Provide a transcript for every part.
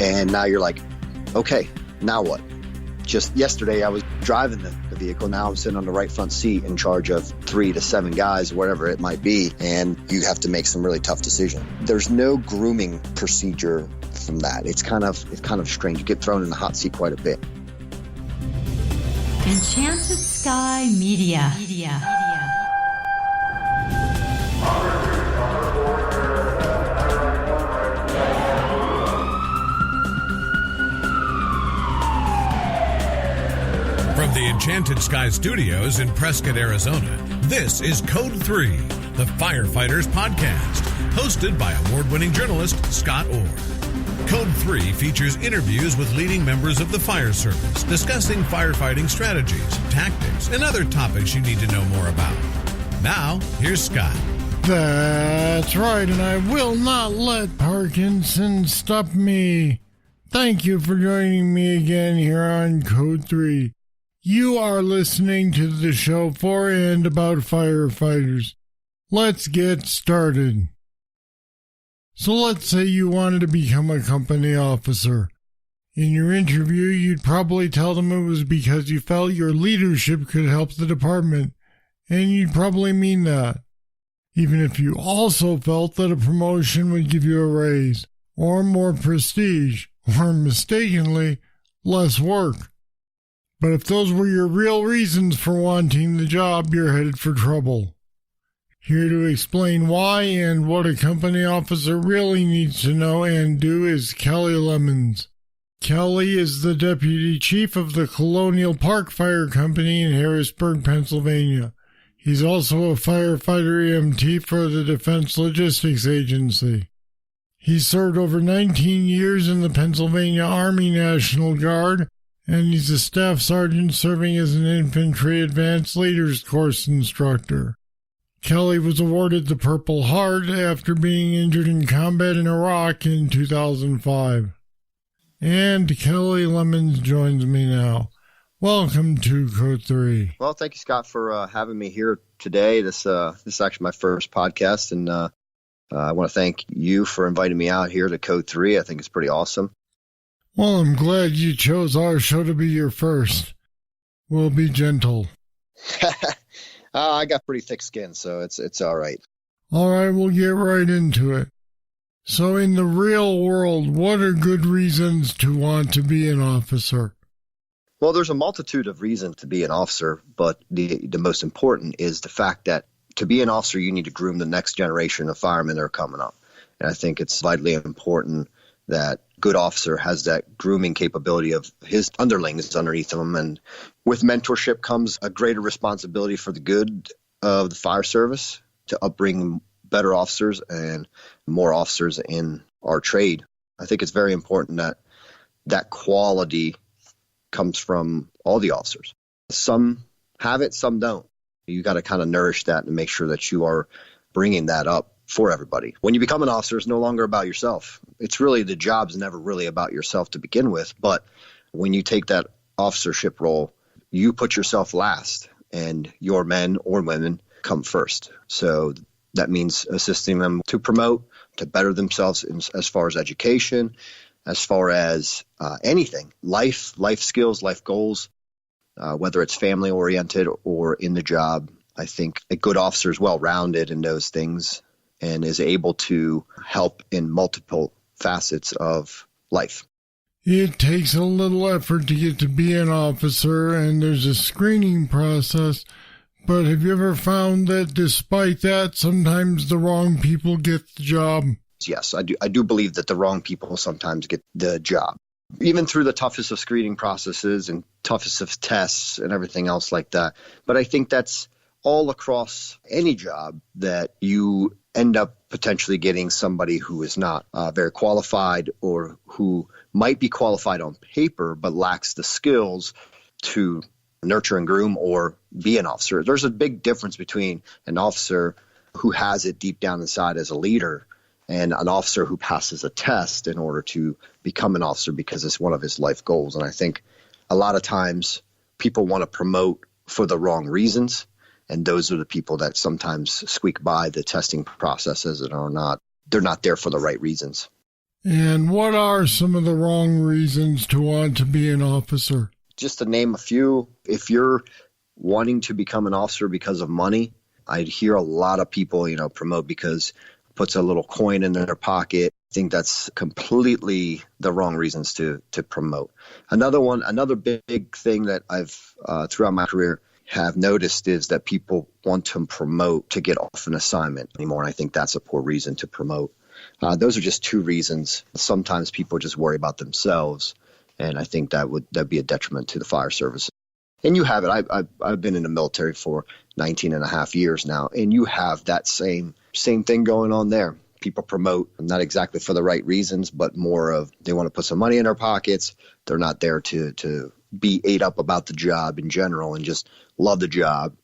And now you're like, okay, now what? Just yesterday, I was driving the vehicle. Now I'm sitting on the right front seat in charge of 3 to 7 guys, whatever it might be. And you have to make some really tough decisions. There's no grooming procedure from that. It's kind of strange. You get thrown in the hot seat quite a bit. Enchanted Sky Media. From the Enchanted Sky Studios in Prescott, Arizona, this is Code 3, the Firefighters Podcast, hosted by award-winning journalist Scott Orr. Code 3 features interviews with leading members of the fire service, discussing firefighting strategies, tactics, and other topics you need to know more about. Now, here's Scott. That's right, and I will not let Parkinson stop me. Thank you for joining me again here on Code 3. You are listening to the show for and about firefighters. Let's get started. So let's say you wanted to become a company officer. In your interview, you'd probably tell them it was because you felt your leadership could help the department, and you'd probably mean that. Even if you also felt that a promotion would give you a raise, or more prestige, or mistakenly, less work. But if those were your real reasons for wanting the job, you're headed for trouble. Here to explain why and what a company officer really needs to know and do is Kelly Lemmons. Kelly is the Deputy Chief of the Colonial Park Fire Company in Harrisburg, Pennsylvania. He's also a firefighter EMT for the Defense Logistics Agency. He served over 19 years in the Pennsylvania Army National Guard, and he's a staff sergeant serving as an Infantry Advanced Leaders Course instructor. Kelly was awarded the Purple Heart after being injured in combat in Iraq in 2005. And Kelly Lemmons joins me now. Welcome to Code 3. Well, thank you, Scott, for having me here today. This is actually my first podcast, and I want to thank you for inviting me out here to Code 3. I think it's pretty awesome. Well, I'm glad you chose our show to be your first. We'll be gentle. I got pretty thick skin, so it's all right. All right, we'll get right into it. So in the real world, what are good reasons to want to be an officer? Well, there's a multitude of reasons to be an officer, but the most important is the fact that to be an officer, you need to groom the next generation of firemen that are coming up. And I think it's vitally important that good officer has that grooming capability of his underlings underneath him. And with mentorship comes a greater responsibility for the good of the fire service to upbring better officers and more officers in our trade. I think it's very important that that quality comes from all the officers. Some have it, some don't. You got to kind of nourish that and make sure that you are bringing that up for everybody. When you become an officer, it's no longer about yourself. It's really, the job's never really about yourself to begin with. But when you take that officership role, you put yourself last and your men or women come first. So that means assisting them to promote, to better themselves as far as education, as far as anything, life skills, life goals, whether it's family oriented or in the job. I think a good officer is well-rounded in those things and is able to help in multiple facets of life. It takes a little effort to get to be an officer, and there's a screening process. But have you ever found that despite that, sometimes the wrong people get the job? Yes, I do believe that the wrong people sometimes get the job. Even through the toughest of screening processes and toughest of tests and everything else like that. But I think that's all across any job, that you end up potentially getting somebody who is not very qualified, or who might be qualified on paper but lacks the skills to nurture and groom or be an officer. There's a big difference between an officer who has it deep down inside as a leader and an officer who passes a test in order to become an officer because it's one of his life goals. And I think a lot of times people want to promote for the wrong reasons, and those are the people that sometimes squeak by the testing processes and they're not there for the right reasons. And what are some of the wrong reasons to want to be an officer? Just to name a few, if you're wanting to become an officer because of money, I'd hear a lot of people, promote because it puts a little coin in their pocket. I think that's completely the wrong reasons to promote. Another big thing that I've throughout my career have noticed is that people want to promote to get off an assignment anymore. And I think that's a poor reason to promote. Those are just two reasons. Sometimes people just worry about themselves. And I think that'd be a detriment to the fire service. And you have it. I've been in the military for 19 and a half years now, and you have that same thing going on there. People promote not exactly for the right reasons, but more of they want to put some money in their pockets. They're not there to be ate up about the job in general and just love the job.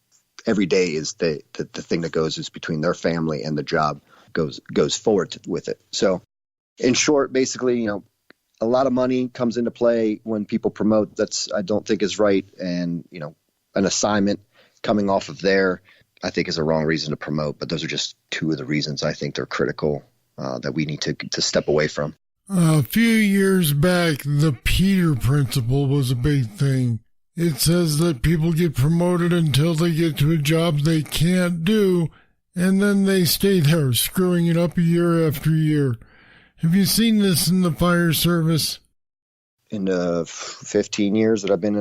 Every day is the thing that goes is between their family and the job goes forward with it. So in short, basically, a lot of money comes into play when people promote. I don't think is right. And, an assignment coming off of there, I think is a wrong reason to promote. But those are just two of the reasons I think they're critical that we need to step away from. A few years back, the Peter Principle was a big thing. It says that people get promoted until they get to a job they can't do, and then they stay there, screwing it up year after year. Have you seen this in the fire service? In the 15 years that I've been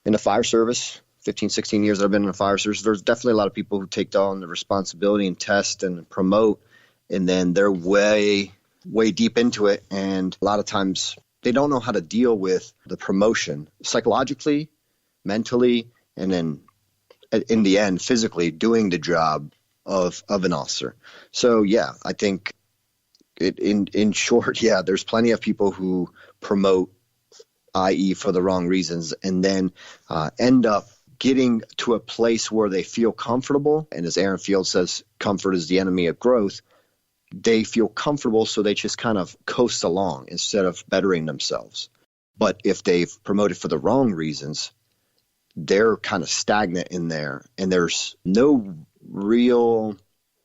in the fire service, 15, 16 years that I've been in the fire service, there's definitely a lot of people who take on the responsibility and test and promote, and then they're way deep into it. And a lot of times they don't know how to deal with the promotion psychologically, mentally, and then in the end, physically doing the job of an officer. So, yeah, I think in short, yeah, there's plenty of people who promote, i.e. for the wrong reasons, and then end up getting to a place where they feel comfortable. And as Aaron Field says, comfort is the enemy of growth. They feel comfortable, so they just kind of coast along instead of bettering themselves. But if they've promoted for the wrong reasons, they're kind of stagnant in there, and there's no real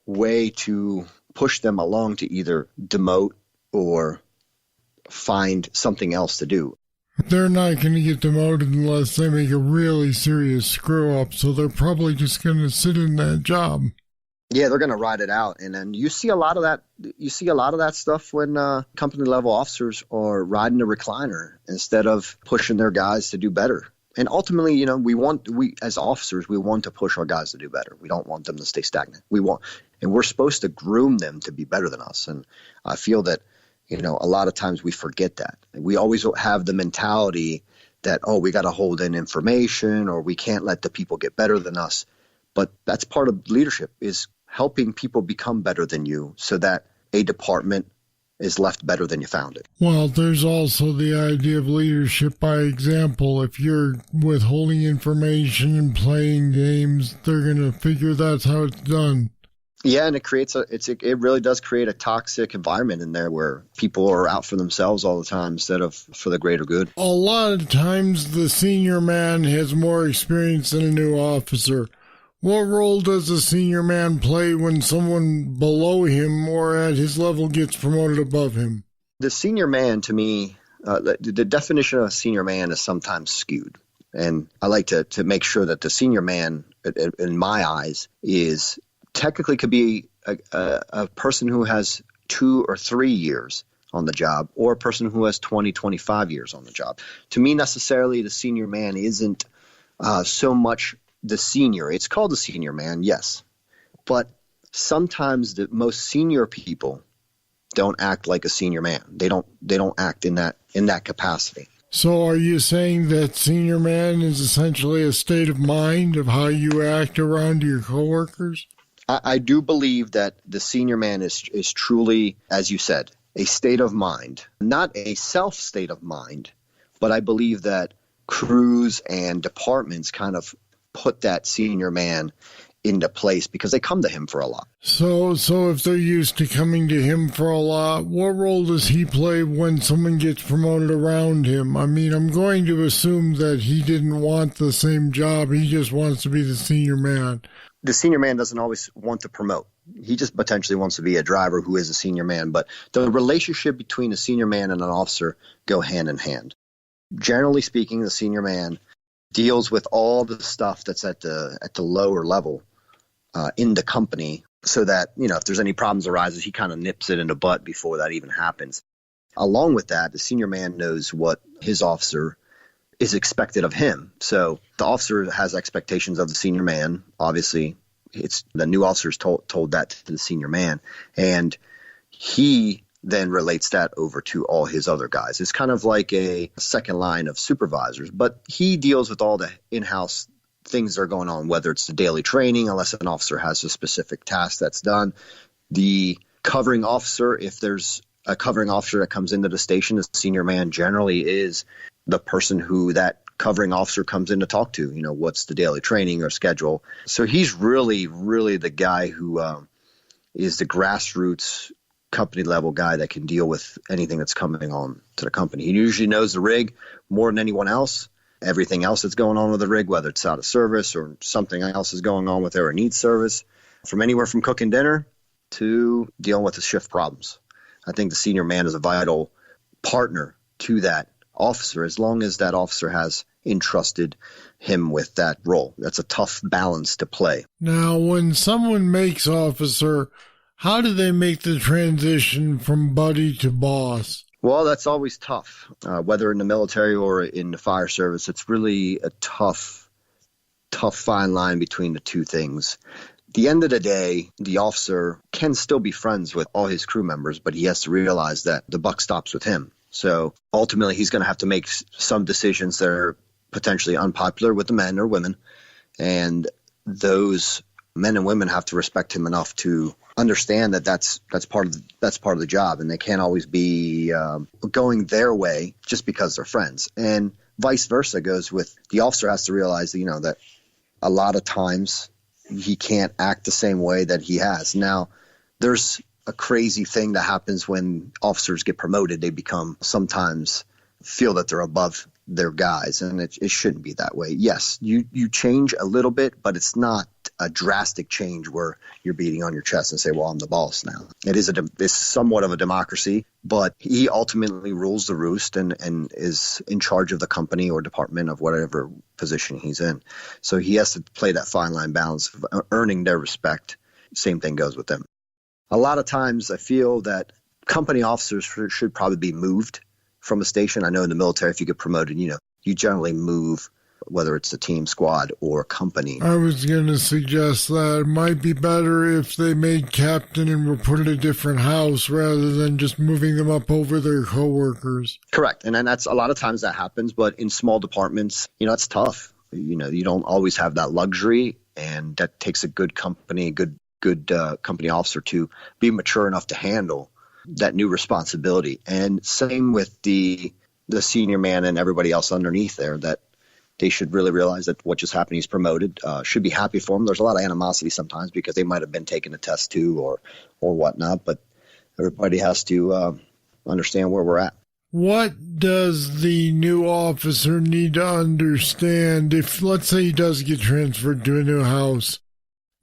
way to push them along to either demote or find something else to do. They're not going to get demoted unless they make a really serious screw up, so they're probably just going to sit in that job. Yeah, they're going to ride it out. And then you see a lot of that. You see a lot of that stuff when company level officers are riding the recliner instead of pushing their guys to do better. And ultimately, we as officers, we want to push our guys to do better. We don't want them to stay stagnant. And we're supposed to groom them to be better than us. And I feel that, a lot of times we forget that. We always have the mentality that, we got to hold in information, or we can't let the people get better than us. But that's part of leadership, is helping people become better than you so that a department is left better than you found it. Well, there's also the idea of leadership by example. If you're withholding information and playing games, they're going to figure that's how it's done. Yeah, and it really does create a toxic environment in there where people are out for themselves all the time instead of for the greater good. A lot of times the senior man has more experience than a new officer. What role does a senior man play when someone below him or at his level gets promoted above him? The senior man, to me, the definition of a senior man is sometimes skewed. And I like to make sure that the senior man, in my eyes, is technically could be a person who has 2 or 3 years on the job, or a person who has 20, 25 years on the job. To me, necessarily, the senior man isn't so much the senior. It's called the senior man, yes. But sometimes the most senior people don't act like a senior man. They don't act in that capacity. So are you saying that senior man is essentially a state of mind of how you act around your coworkers? I do believe that the senior man is truly, as you said, a state of mind, not a self state of mind, but I believe that crews and departments kind of put that senior man into place because they come to him for a lot. So if they're used to coming to him for a lot, what role does he play when someone gets promoted around him? I mean, I'm going to assume that he didn't want the same job. He just wants to be the senior man. The senior man doesn't always want to promote. He just potentially wants to be a driver who is a senior man. But the relationship between a senior man and an officer go hand in hand. Generally speaking, the senior man deals with all the stuff that's at the lower level in the company, so that, if there's any problems arises, he kind of nips it in the butt before that even happens. Along with that, the senior man knows what his officer is expected of him. So the officer has expectations of the senior man. Obviously, it's the new officer's told that to the senior man, and he then relates that over to all his other guys. It's kind of like a second line of supervisors, but he deals with all the in-house things that are going on, whether it's the daily training, unless an officer has a specific task that's done. The covering officer, if there's a covering officer that comes into the station, the senior man generally is the person who that covering officer comes in to talk to, what's the daily training or schedule. So he's really, really the guy who is the grassroots company level guy that can deal with anything that's coming on to the company. He usually knows the rig more than anyone else. Everything else that's going on with the rig, whether it's out of service or something else is going on with it or needs service, from anywhere from cooking dinner to dealing with the shift problems. I think the senior man is a vital partner to that officer, as long as that officer has entrusted him with that role. That's a tough balance to play. Now, when someone makes officer, how do they make the transition from buddy to boss? Well, that's always tough, whether in the military or in the fire service. It's really a tough fine line between the two things. At the end of the day, the officer can still be friends with all his crew members, but he has to realize that the buck stops with him. So ultimately, he's going to have to make some decisions that are potentially unpopular with the men or women, and those men and women have to respect him enough to understand that that's part of the job, and they can't always be going their way just because they're friends. And vice versa goes with the officer has to realize that, that a lot of times he can't act the same way that he has. Now, there's a crazy thing that happens when officers get promoted. They become sometimes feel that they're above their guys, and it shouldn't be that way. Yes, you change a little bit, but it's not a drastic change where you're beating on your chest and say, well, I'm the boss now. It's somewhat of a democracy, but he ultimately rules the roost and is in charge of the company or department of whatever position he's in. So he has to play that fine line balance of earning their respect. Same thing goes with them. A lot of times I feel that company officers should probably be moved from a station. I know in the military, if you get promoted, you generally move, whether it's a team, squad, or company. I was going to suggest that it might be better if they made captain and were put in a different house rather than just moving them up over their coworkers. Correct. And then that's a lot of times that happens, but in small departments, it's tough. You don't always have that luxury, and that takes a good company, good company officer to be mature enough to handle that new responsibility. And same with the senior man and everybody else underneath there, that they should really realize that what just happened, he's promoted, should be happy for him. There's a lot of animosity sometimes because they might have been taking a test too or whatnot, but everybody has to understand where we're at. What does the new officer need to understand if, let's say, he does get transferred to a new house?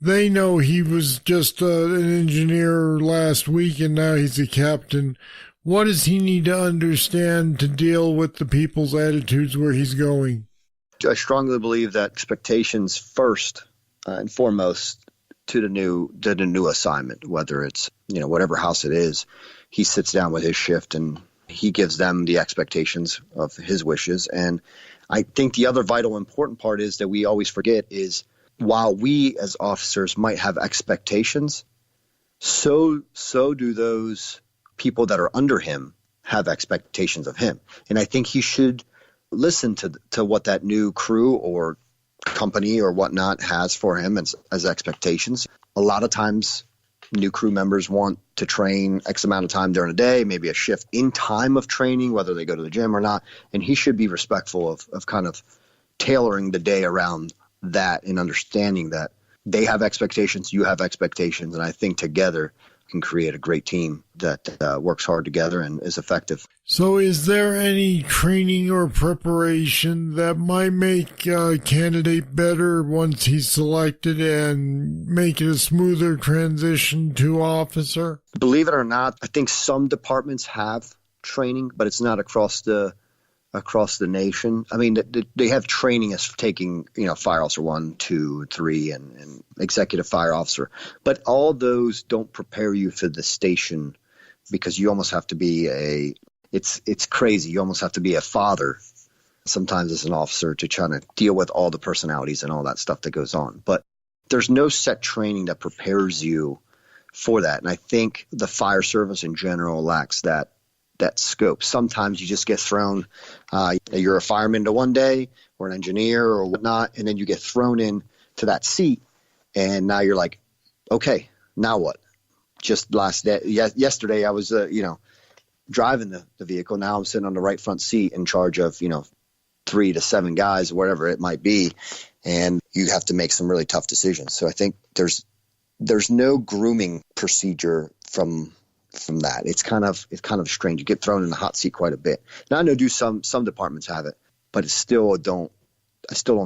They know he was just an engineer last week and now he's a captain. What does he need to understand to deal with the people's attitudes where he's going? I strongly believe that expectations first and foremost to the new assignment, whether it's, whatever house it is, he sits down with his shift and he gives them the expectations of his wishes. And I think the other vital important part is that we always forget is, while we as officers might have expectations, so do those people that are under him have expectations of him. And I think he should listen to what that new crew or company or whatnot has for him as expectations. A lot of times new crew members want to train X amount of time during the day, maybe a shift in time of training, whether they go to the gym or not. And he should be respectful of kind of tailoring the day around that and understanding that they have expectations, you have expectations. And I think together can create a great team that works hard together and is effective. So is there any training or preparation that might make a candidate better once he's selected and make it a smoother transition to officer? Believe it or not, I think some departments have training, but it's not across the nation. I mean, they have training as taking, Fire Officer 1, 2, 3, and Executive Fire Officer. But all those don't prepare you for the station, because you almost have to be it's crazy. You almost have to be a father sometimes as an officer to try to deal with all the personalities and all that stuff that goes on. But there's no set training that prepares you for that. And I think the fire service in general lacks that scope. Sometimes you just get thrown, you're a fireman to one day or an engineer or whatnot, and then you get thrown in to that seat, and now you're like, okay, now what? Just yesterday I was, driving the vehicle. Now I'm sitting on the right front seat in charge of, 3 to 7 guys, whatever it might be, and you have to make some really tough decisions. So I think there's no grooming procedure from that. It's kind of strange. You get thrown in the hot seat quite a bit. Now I know some departments have it, but I still don't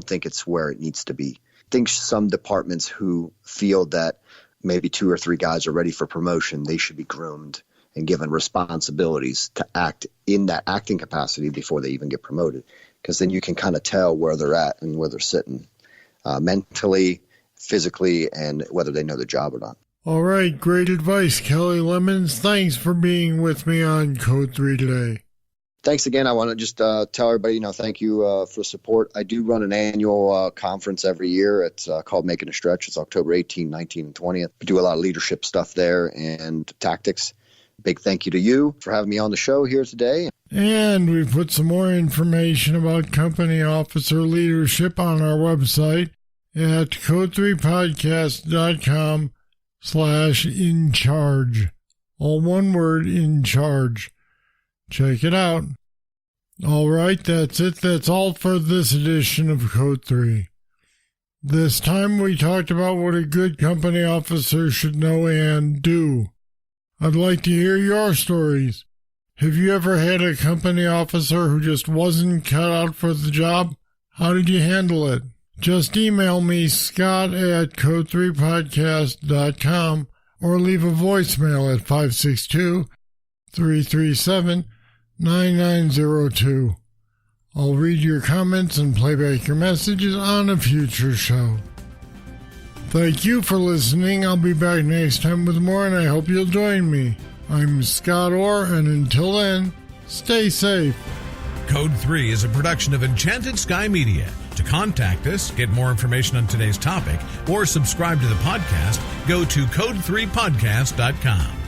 think it's where it needs to be. I think some departments who feel that maybe 2 or 3 guys are ready for promotion, they should be groomed and given responsibilities to act in that acting capacity before they even get promoted, because then you can kind of tell where they're at and where they're sitting mentally, physically, and whether they know the job or not. All right, great advice, Kelly Lemmons. Thanks for being with me on Code 3 today. Thanks again. I want to just tell everybody, thank you for the support. I do run an annual conference every year. It's called Making a Stretch. It's October 18th, 19th, and 20th. We do a lot of leadership stuff there and tactics. Big thank you to you for having me on the show here today. And we put some more information about company officer leadership on our website at code3podcast.com/in-charge. All one word, in charge. Check it out. All right, that's it. That's all for this edition of Code 3. This time we talked about what a good company officer should know and do. I'd like to hear your stories. Have you ever had a company officer who just wasn't cut out for the job? How did you handle it? Just email me, Scott at code3podcast.com, or leave a voicemail at 562-337-9902. I'll read your comments and play back your messages on a future show. Thank you for listening. I'll be back next time with more, and I hope you'll join me. I'm Scott Orr, and until then, stay safe. Code 3 is a production of Enchanted Sky Media. To contact us, get more information on today's topic, or subscribe to the podcast, go to code3podcast.com.